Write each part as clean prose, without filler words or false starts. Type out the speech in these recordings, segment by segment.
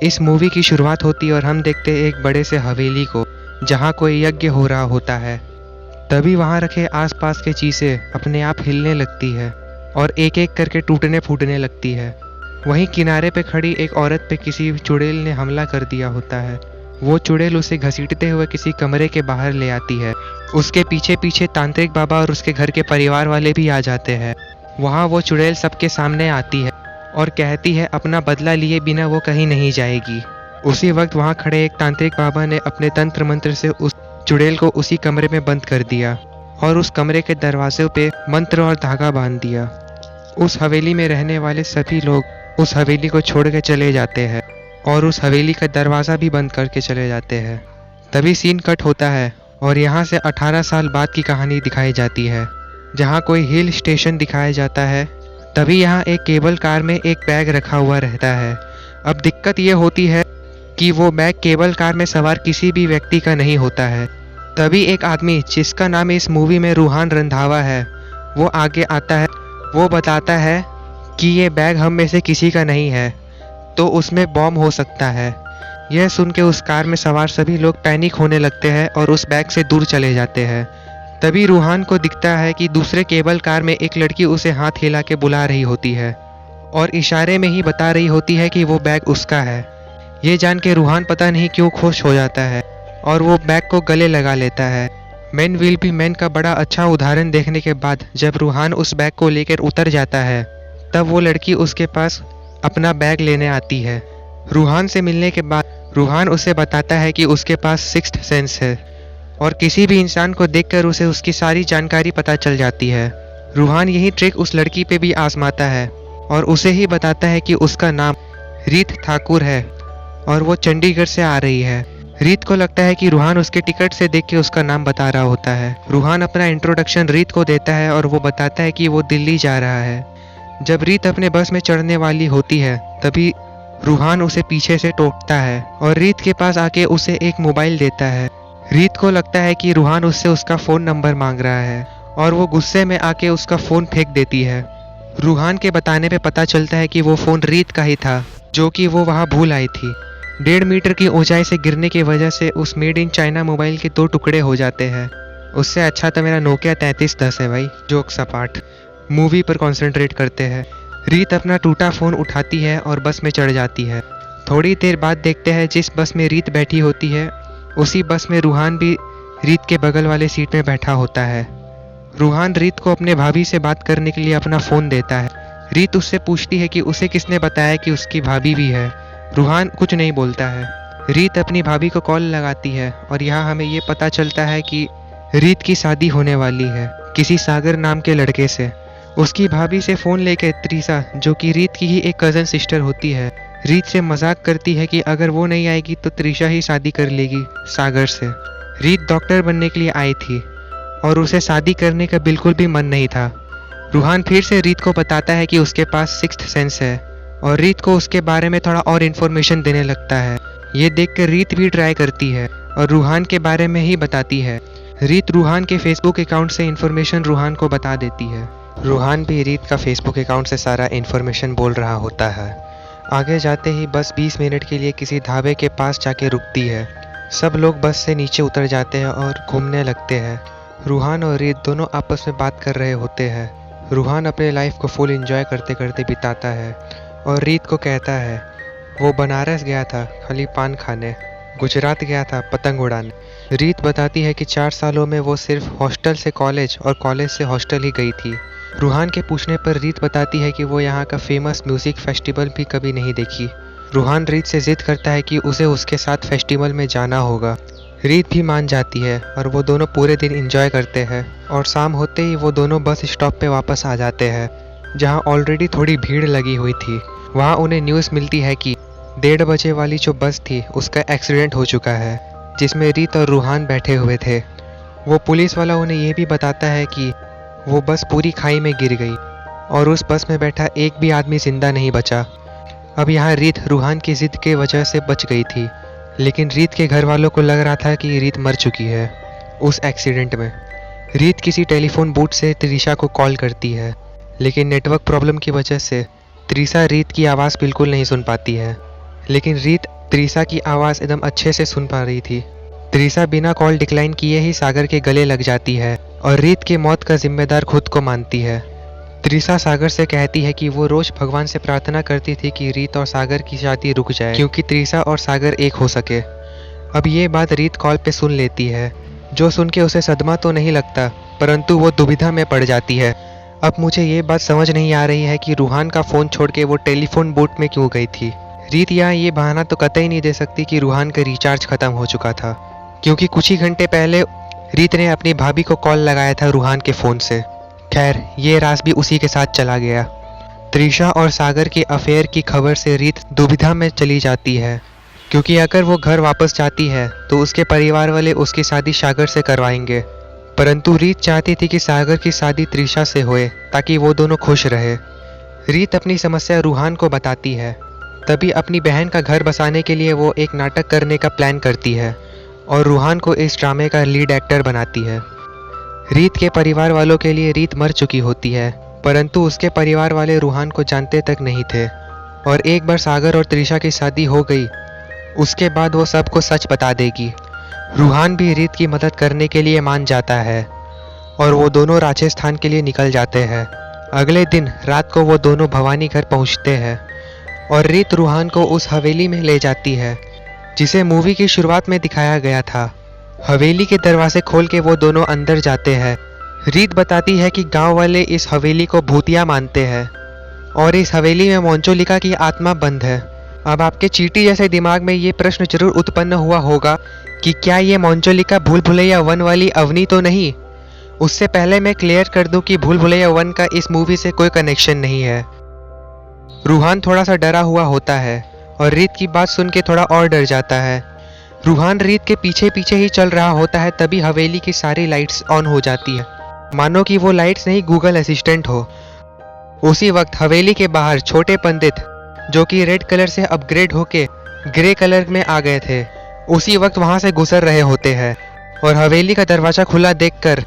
इस मूवी की शुरुआत होती है और हम देखते हैं एक बड़े से हवेली को, जहाँ कोई यज्ञ हो रहा होता है। तभी वहाँ रखे आसपास के चीज़ें अपने आप हिलने लगती है और एक एक करके टूटने फूटने लगती है। वहीं किनारे पे खड़ी एक औरत पे किसी चुड़ैल ने हमला कर दिया होता है। वो चुड़ैल उसे घसीटते हुए किसी कमरे के बाहर ले आती है। उसके पीछे पीछे तांत्रिक बाबा और उसके घर के परिवार वाले भी आ जाते हैं। वहाँ वो चुड़ैल सबके सामने आती है और कहती है अपना बदला लिए बिना वो कहीं नहीं जाएगी। उसी वक्त वहाँ खड़े एक तांत्रिक बाबा ने अपने तंत्र मंत्र से उस चुड़ैल को उसी कमरे में बंद कर दिया और उस कमरे के दरवाजे पे मंत्र और धागा बांध दिया। उस हवेली में रहने वाले सभी लोग उस हवेली को छोड़ के चले जाते हैं और उस हवेली का दरवाज़ा भी बंद करके चले जाते हैं। तभी सीन कट होता है और यहाँ से 18 साल बाद की कहानी दिखाई जाती है, जहाँ कोई हिल स्टेशन दिखाया जाता है। तभी यहाँ एक केबल कार में एक बैग रखा हुआ रहता है। अब दिक्कत ये होती है कि वो बैग केबल कार में सवार किसी भी व्यक्ति का नहीं होता है। तभी एक आदमी जिसका नाम इस मूवी में रूहान रंधावा है, वो आगे आता है। वो बताता है कि ये बैग हम में से किसी का नहीं है, तो उसमें बॉम्ब हो सकता है। यह सुन के उस कार में सवार सभी लोग पैनिक होने लगते हैं और उस बैग से दूर चले जाते हैं। तभी रूहान को दिखता है कि दूसरे केबल कार में एक लड़की उसे हाथ हिला के बुला रही होती है और इशारे में ही बता रही होती है कि वो बैग उसका है। ये जान के रूहान पता नहीं क्यों खुश हो जाता है और वो बैग को गले लगा लेता है। मैन विल बी मैन का बड़ा अच्छा उदाहरण देखने के बाद जब रूहान उस बैग को लेकर उतर जाता है, तब वो लड़की उसके पास अपना बैग लेने आती है। रूहान से मिलने के बाद रूहान उसे बताता है कि उसके पास सिक्स्थ सेंस है और किसी भी इंसान को देखकर उसे उसकी सारी जानकारी पता चल जाती है। रूहान यही ट्रिक उस लड़की पे भी आजमाता है और उसे ही बताता है कि उसका नाम रीत ठाकुर है और वो चंडीगढ़ से आ रही है। रीत को लगता है कि रूहान उसके टिकट से देख के उसका नाम बता रहा होता है। रूहान अपना इंट्रोडक्शन रीत को देता है और वो बताता है कि वो दिल्ली जा रहा है। जब रीत अपने बस में चढ़ने वाली होती है, तभी रूहान उसे पीछे से टोकता है और रीत के पास आके उसे एक मोबाइल देता है। रीत को लगता है कि रूहान उससे उसका फ़ोन नंबर मांग रहा है और वो गुस्से में आके उसका फ़ोन फेंक देती है। रूहान के बताने पे पता चलता है कि वो फ़ोन रीत का ही था, जो कि वो वहाँ भूल आई थी। 1.5 मीटर की ऊंचाई से गिरने की वजह से उस मेड इन चाइना मोबाइल के 2 टुकड़े हो जाते हैं। उससे अच्छा तो मेरा नोकिया 3310 है भाई। जोक सपाट, मूवी पर कंसंट्रेट करते हैं। रीत अपना टूटा फ़ोन उठाती है और बस में चढ़ जाती है। थोड़ी देर बाद देखते हैं जिस बस में रीत बैठी होती है, उसी बस में रूहान भी रीत के बगल वाले सीट में बैठा होता है। रूहान रीत को अपने भाभी से बात करने के लिए अपना फ़ोन देता है। रीत उससे पूछती है कि उसे किसने बताया कि उसकी भाभी भी है। रूहान कुछ नहीं बोलता है। रीत अपनी भाभी को कॉल लगाती है और यहाँ हमें ये पता चलता है कि रीत की शादी होने वाली है किसी सागर नाम के लड़के से। उसकी भाभी से फ़ोन लेकर त्रिशा, जो कि रीत की ही एक कज़न सिस्टर होती है, रीत से मजाक करती है कि अगर वो नहीं आएगी तो त्रिशा ही शादी कर लेगी सागर से। रीत डॉक्टर बनने के लिए आई थी और उसे शादी करने का बिल्कुल भी मन नहीं था। रूहान फिर से रीत को बताता है कि उसके पास सिक्स्थ सेंस है और रीत को उसके बारे में थोड़ा और इन्फॉर्मेशन देने लगता है। ये देखकर रीत भी ट्राई करती है और रूहान के बारे में ही बताती है। रीत रूहान के फेसबुक अकाउंट से इन्फॉर्मेशन रूहान को बता देती है। रूहान भी रीत का फेसबुक अकाउंट से सारा इन्फॉर्मेशन बोल रहा होता है। आगे जाते ही बस 20 मिनट के लिए किसी ढाबे के पास जाके रुकती है। सब लोग बस से नीचे उतर जाते हैं और घूमने लगते हैं। रूहान और रीत दोनों आपस में बात कर रहे होते हैं। रूहान अपने लाइफ को फुल एंजॉय करते करते बिताता है और रीत को कहता है वो बनारस गया था खाली पान खाने, गुजरात गया था पतंग उड़ाने। रीत बताती है कि 4 सालों में वो सिर्फ हॉस्टल से कॉलेज और कॉलेज से हॉस्टल ही गई थी। रूहान के पूछने पर रीत बताती है कि वो यहाँ का फेमस म्यूज़िक फेस्टिवल भी कभी नहीं देखी। रूहान रीत से जिद करता है कि उसे उसके साथ फेस्टिवल में जाना होगा। रीत भी मान जाती है और वो दोनों पूरे दिन एंजॉय करते हैं और शाम होते ही वो दोनों बस स्टॉप पे वापस आ जाते हैं, जहाँ ऑलरेडी थोड़ी भीड़ लगी हुई थी। वहाँ उन्हें न्यूज़ मिलती है कि 1:30 बजे वाली जो बस थी उसका एक्सीडेंट हो चुका है, जिसमें रीत और रूहान बैठे हुए थे। वो पुलिस वाला उन्हें ये भी बताता है कि वो बस पूरी खाई में गिर गई और उस बस में बैठा एक भी आदमी जिंदा नहीं बचा। अब यहाँ रीत रूहान की जिद के वजह से बच गई थी, लेकिन रीत के घर वालों को लग रहा था कि रीत मर चुकी है उस एक्सीडेंट में। रीत किसी टेलीफोन बूथ से त्रिशा को कॉल करती है, लेकिन नेटवर्क प्रॉब्लम की वजह से त्रिशा रीत की आवाज़ बिल्कुल नहीं सुन पाती है। लेकिन रीत त्रिशा की आवाज़ एकदम अच्छे से सुन पा रही थी। त्रिशा बिना कॉल डिक्लाइन किए ही सागर के गले लग जाती है और रीत की मौत का जिम्मेदार खुद को मानती है। त्रिशा सागर से कहती है कि वो रोज भगवान से प्रार्थना करती थी कि रीत और सागर की शादी रुक जाए, क्योंकि त्रिशा और सागर एक हो सके। अब ये बात रीत कॉल पे सुन लेती है, जो सुन के उसे सदमा तो नहीं लगता, परंतु वो दुविधा में पड़ जाती है। अब मुझे ये बात समझ नहीं आ रही है कि रूहान का फ़ोन छोड़ के वो टेलीफोन बूथ में क्यों गई थी। रीत यहाँ ये बहाना तो कतई नहीं दे सकती कि रूहान का रिचार्ज ख़त्म हो चुका था, क्योंकि कुछ ही घंटे पहले रीत ने अपनी भाभी को कॉल लगाया था रूहान के फ़ोन से। खैर, ये राज भी उसी के साथ चला गया। त्रिशा और सागर के अफेयर की खबर से रीत दुविधा में चली जाती है, क्योंकि अगर वो घर वापस जाती है तो उसके परिवार वाले उसकी शादी सागर से करवाएंगे, परंतु रीत चाहती थी कि सागर की शादी त्रिशा से होए ताकि वो दोनों खुश रहे। रीत अपनी समस्या रूहान को बताती है। तभी अपनी बहन का घर बसाने के लिए वो एक नाटक करने का प्लान करती है और रूहान को इस ड्रामे का लीड एक्टर बनाती है। रीत के परिवार वालों के लिए रीत मर चुकी होती है, परंतु उसके परिवार वाले रूहान को जानते तक नहीं थे, और एक बार सागर और त्रिशा की शादी हो गई उसके बाद वो सबको सच बता देगी। रूहान भी रीत की मदद करने के लिए मान जाता है और वो दोनों राजस्थान के लिए निकल जाते हैं। अगले दिन रात को वो दोनों भवानी घर पहुंचते हैं और रीत रूहान को उस हवेली में ले जाती है जिसे मूवी की शुरुआत में दिखाया गया था। हवेली के दरवाजे खोल के वो दोनों अंदर जाते हैं। रीत बताती है कि गांव वाले इस हवेली को भूतिया मानते हैं और इस हवेली में मोंचोलिका की आत्मा बंद है। अब आपके चींटी जैसे दिमाग में ये प्रश्न जरूर उत्पन्न हुआ होगा कि क्या ये मोंचोलिका भूल भुलैया 1 वाली अवनी तो नहीं। उससे पहले मैं क्लियर कर दूं कि भूल भुलैया 1 का इस मूवी से कोई कनेक्शन नहीं है। रूहान थोड़ा सा डरा हुआ होता है और रीत की बात सुन के थोड़ा और डर जाता है। रूहान रीत के पीछे पीछे ही चल रहा होता है, तभी हवेली की सारी लाइट्स ऑन हो जाती है, मानो कि वो लाइट्स नहीं गूगल असिस्टेंट हो। उसी वक्त हवेली के बाहर छोटे पंडित, जो कि रेड कलर से अपग्रेड होके ग्रे कलर में आ गए थे, उसी वक्त वहां से गुजर रहे होते हैं और हवेली का दरवाजा खुला देखकर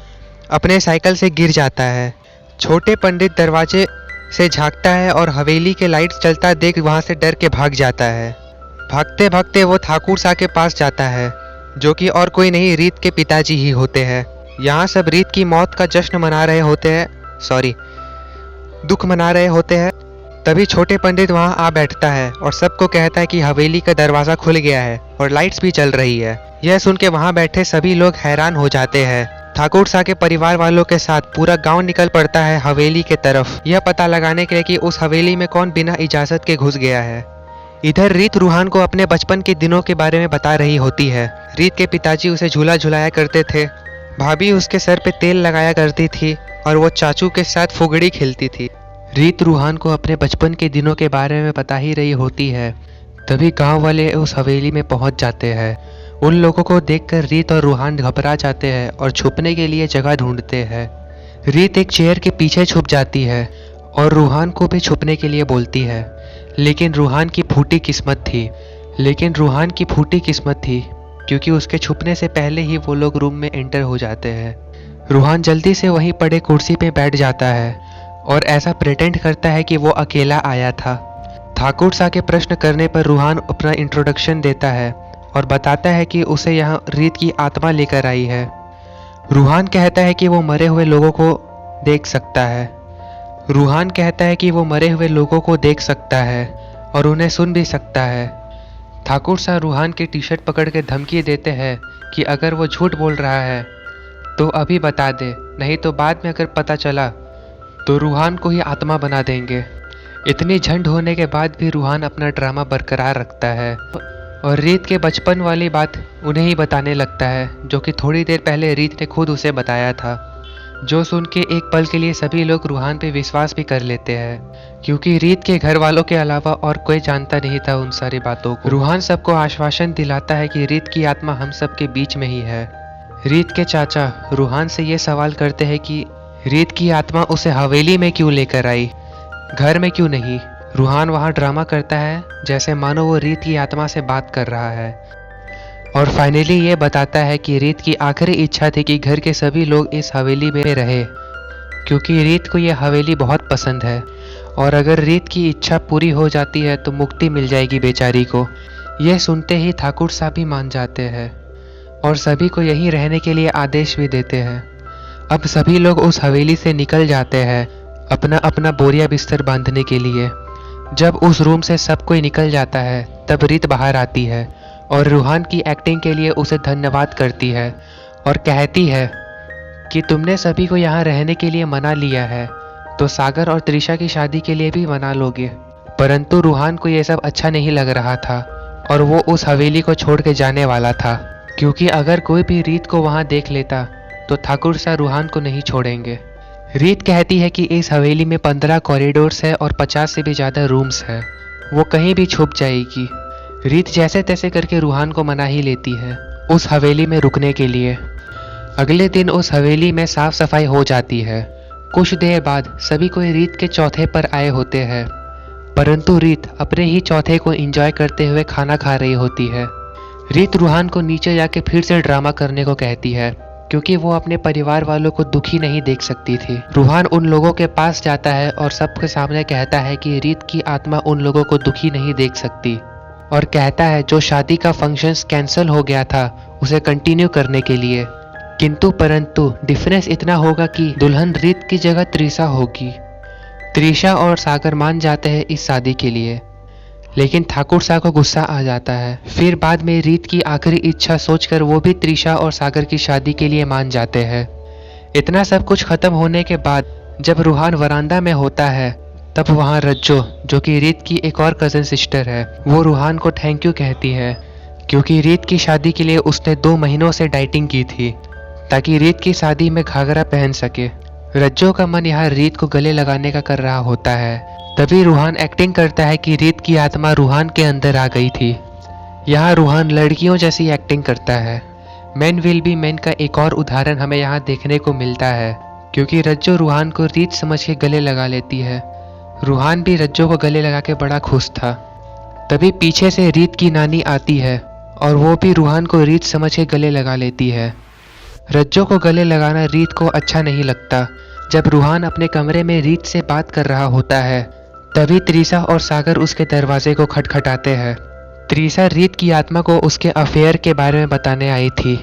अपने साइकिल से गिर जाता है। छोटे पंडित दरवाजे से झांकता है और हवेली के लाइट्स चलता देख वहां से डर के भाग जाता है। भागते भागते वो ठाकुर सा के पास जाता है, जो कि और कोई नहीं रीत के पिताजी ही होते हैं। यहाँ सब रीत की मौत का जश्न मना रहे होते हैं, दुख मना रहे होते हैं। तभी छोटे पंडित वहां आ बैठता है और सबको कहता है कि हवेली का दरवाजा खुल गया है और लाइट्स भी चल रही है। यह सुन के वहां बैठे सभी लोग हैरान हो जाते हैं। ठाकुर सा के परिवार वालों के साथ पूरा गांव निकल पड़ता है हवेली के तरफ, यह पता लगाने के लिए कि उस हवेली में कौन बिना इजाजत के घुस गया है। इधर रीत रूहान को अपने बचपन के दिनों के बारे में बता रही होती है। रीत के पिताजी उसे झूला झुलाया करते थे, भाभी उसके सर पे तेल लगाया करती थी और वो चाचू के साथ फुगड़ी खेलती थी। रीत रूहान को अपने बचपन के दिनों के बारे में बता ही रही होती है, तभी गांव वाले उस हवेली में पहुंच जाते हैं। उन लोगों को देखकर रीत और रूहान घबरा जाते हैं और छुपने के लिए जगह ढूंढते हैं। रीत एक चेयर के पीछे छुप जाती है और रूहान को भी छुपने के लिए बोलती है, लेकिन रूहान की फूटी किस्मत थी क्योंकि उसके छुपने से पहले ही वो लोग रूम में एंटर हो जाते हैं। रूहान जल्दी से वहीं पड़े कुर्सी पे बैठ जाता है और ऐसा प्रिटेंड करता है कि वो अकेला आया था। ठाकुर सा के प्रश्न करने पर रूहान अपना इंट्रोडक्शन देता है और बताता है कि उसे यहाँ रीत की आत्मा लेकर आई है। रूहान कहता है कि वो मरे हुए लोगों को देख सकता है और उन्हें सुन भी सकता है। ठाकुर सा रूहान की टी शर्ट पकड़ के धमकी देते हैं कि अगर वो झूठ बोल रहा है तो अभी बता दे, नहीं तो बाद में अगर पता चला तो रूहान को ही आत्मा बना देंगे। इतनी झंड होने के बाद भी रूहान अपना ड्रामा बरकरार रखता है और रीत के बचपन वाली बात उन्हें ही बताने लगता है, जो कि थोड़ी देर पहले रीत ने खुद उसे बताया था। जो सुन के एक पल के लिए सभी लोग रूहान पे विश्वास भी कर लेते हैं, क्योंकि रीत के घर वालों के अलावा और कोई जानता नहीं था उन सारी बातों को। रूहान सबको आश्वासन दिलाता है कि रीत की आत्मा हम सब के बीच में ही है। रीत के चाचा रूहान से ये सवाल करते हैं कि रीत की आत्मा उसे हवेली में क्यों लेकर आई, घर में क्यों नहीं। रूहान वहाँ ड्रामा करता है जैसे मानो वो रीत की आत्मा से बात कर रहा है और फाइनली ये बताता है कि रीत की आखिरी इच्छा थी कि घर के सभी लोग इस हवेली में रहे, क्योंकि रीत को यह हवेली बहुत पसंद है और अगर रीत की इच्छा पूरी हो जाती है तो मुक्ति मिल जाएगी बेचारी को। यह सुनते ही ठाकुर साहब भी मान जाते हैं और सभी को यहीं रहने के लिए आदेश भी देते हैं। अब सभी लोग उस हवेली से निकल जाते हैं अपना अपना बोरिया बिस्तर बांधने के लिए। जब उस रूम से सब कोई निकल जाता है तब रीत बाहर आती है और रूहान की एक्टिंग के लिए उसे धन्यवाद करती है और कहती है कि तुमने सभी को यहाँ रहने के लिए मना लिया है तो सागर और त्रिशा की शादी के लिए भी मना लोगे। परंतु रूहान को यह सब अच्छा नहीं लग रहा था और वो उस हवेली को छोड़ के जाने वाला था, क्योंकि अगर कोई भी रीत को वहाँ देख लेता तो ठाकुर साहब रूहान को नहीं छोड़ेंगे। रीत कहती है कि इस हवेली में 15 कॉरिडोर्स है और 50 से भी ज़्यादा रूम्स है, वो कहीं भी छुप जाएगी। रीत जैसे तैसे करके रूहान को मना ही लेती है उस हवेली में रुकने के लिए। अगले दिन उस हवेली में साफ सफाई हो जाती है। कुछ देर बाद सभी कोई रीत के चौथे पर आए होते हैं, परंतु रीत अपने ही चौथे को एंजॉय करते हुए खाना खा रही होती है। रीत रूहान को नीचे जाके फिर से ड्रामा करने को कहती है, क्योंकि वो अपने परिवार वालों को दुखी नहीं देख सकती थी। रूहान उन लोगों के पास जाता है और सबके सामने कहता है कि रीत की आत्मा उन लोगों को दुखी नहीं देख सकती और कहता है जो शादी का फंक्शंस कैंसिल हो गया था उसे कंटिन्यू करने के लिए। किंतु परंतु डिफरेंस इतना होगा कि दुल्हन रीत की जगह त्रिशा होगी। त्रिशा और सागर मान जाते हैं इस शादी के लिए, लेकिन ठाकुर साहब को गुस्सा आ जाता है। फिर बाद में रीत की आखिरी इच्छा सोचकर वो भी त्रिशा और सागर की शादी के लिए मान जाते हैं। इतना सब कुछ खत्म होने के बाद जब रूहान वरांडा में होता है तब वहाँ रज्जो, जो कि रीत की एक और कज़न सिस्टर है, वो रूहान को थैंक यू कहती है, क्योंकि रीत की शादी के लिए उसने 2 महीनों से डाइटिंग की थी ताकि रीत की शादी में घाघरा पहन सके। रज्जो का मन यहाँ रीत को गले लगाने का कर रहा होता है। तभी रूहान एक्टिंग करता है कि रीत की आत्मा रूहान के अंदर आ गई थी। यहाँ रूहान लड़कियों जैसी एक्टिंग करता है। मैन विल बी मैन का एक और उदाहरण हमें यहाँ देखने को मिलता है, क्योंकि रज्जो रूहान को रीत समझ के गले लगा लेती है। रूहान भी रज्जो को गले लगा के बड़ा खुश था। तभी पीछे से रीत की नानी आती है और वो भी रूहान को रीत समझ के गले लगा लेती है। रज्जो को गले लगाना रीत को अच्छा नहीं लगता। जब रूहान अपने कमरे में रीत से बात कर रहा होता है तभी त्रिशा और सागर उसके दरवाजे को खटखटाते हैं। त्रिशा रीत की आत्मा को उसके अफेयर के बारे में बताने आई थी।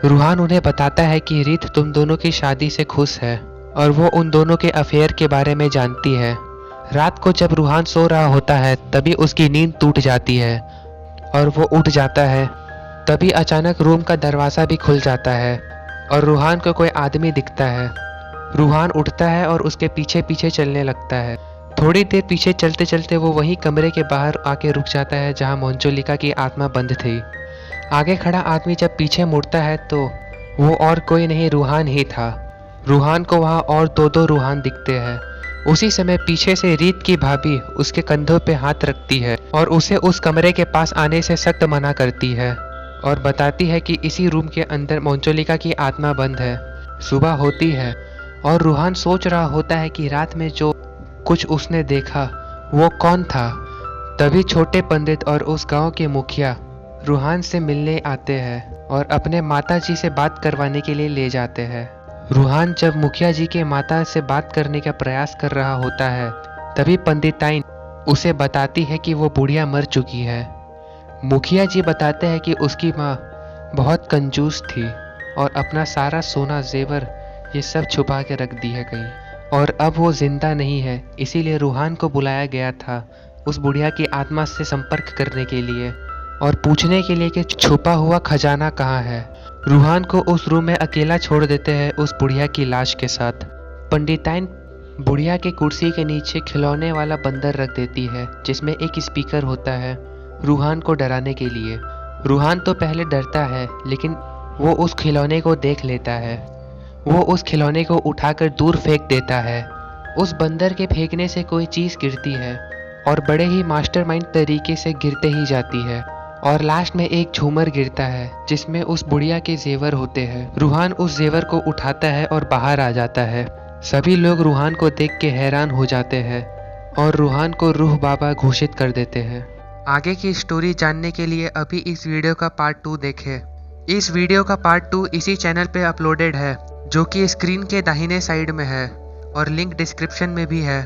रूहान उन्हें बताता है कि रीत तुम दोनों की शादी से खुश है और वो उन दोनों के अफेयर के बारे में जानती है। रात को जब रूहान सो रहा होता है तभी उसकी नींद टूट जाती है और वो उठ जाता है। तभी अचानक रूम का दरवाज़ा भी खुल जाता है और रूहान को कोई आदमी दिखता है। रूहान उठता है और उसके पीछे पीछे चलने लगता है। थोड़ी देर पीछे चलते चलते वो वही कमरे के बाहर आके रुक जाता है जहाँ मंजुलिका की आत्मा बंद थी। आगे खड़ा आदमी जब पीछे मुड़ता है तो वो और कोई नहीं रूहान ही था। रूहान को वहाँ और 2 रूहान दिखते हैं। उसी समय पीछे से रीत की भाभी उसके कंधों पे हाथ रखती है और उसे उस कमरे के पास आने से सख्त मना करती है और बताती है कि इसी रूम के अंदर मंजुलिका की आत्मा बंद है। सुबह होती है और रूहान सोच रहा होता है कि रात में जो कुछ उसने देखा वो कौन था। तभी छोटे पंडित और उस गांव के मुखिया रूहान से मिलने आते हैं और अपने माताजी से बात करवाने के लिए ले जाते हैं। रूहान जब मुखिया जी के माता से बात करने का प्रयास कर रहा होता है तभी पंडिताइन उसे बताती है कि वो बुढ़िया मर चुकी है। मुखिया जी बताते हैं कि उसकी माँ बहुत कंजूस थी और अपना सारा सोना जेवर ये सब छुपा के रख दी है कहीं, और अब वो जिंदा नहीं है। इसीलिए रूहान को बुलाया गया था उस बुढ़िया की आत्मा से संपर्क करने के लिए और पूछने के लिए कि छुपा हुआ खजाना कहाँ है। रूहान को उस रूम में अकेला छोड़ देते हैं उस बुढ़िया की लाश के साथ। पंडिताइन बुढ़िया के कुर्सी के नीचे खिलौने वाला बंदर रख देती है जिसमें एक स्पीकर होता है रूहान को डराने के लिए। रूहान तो पहले डरता है लेकिन वो उस खिलौने को देख लेता है। वो उस खिलौने को उठाकर दूर फेंक देता है। उस बंदर के फेंकने से कोई चीज़ गिरती है और बड़े ही मास्टरमाइंड तरीके से गिरते ही जाती है और लास्ट में एक झूमर गिरता है जिसमें उस बुढ़िया के जेवर होते हैं। रूहान उस जेवर को उठाता है और बाहर आ जाता है। सभी लोग रूहान को देख के हैरान हो जाते हैं और रूहान को रूह बाबा घोषित कर देते हैं। आगे की स्टोरी जानने के लिए अभी इस वीडियो का पार्ट 2 देखें। इस वीडियो का पार्ट 2 इसी चैनल पे अपलोडेड है जो कि स्क्रीन के दाहिने साइड में है और लिंक डिस्क्रिप्शन में भी है।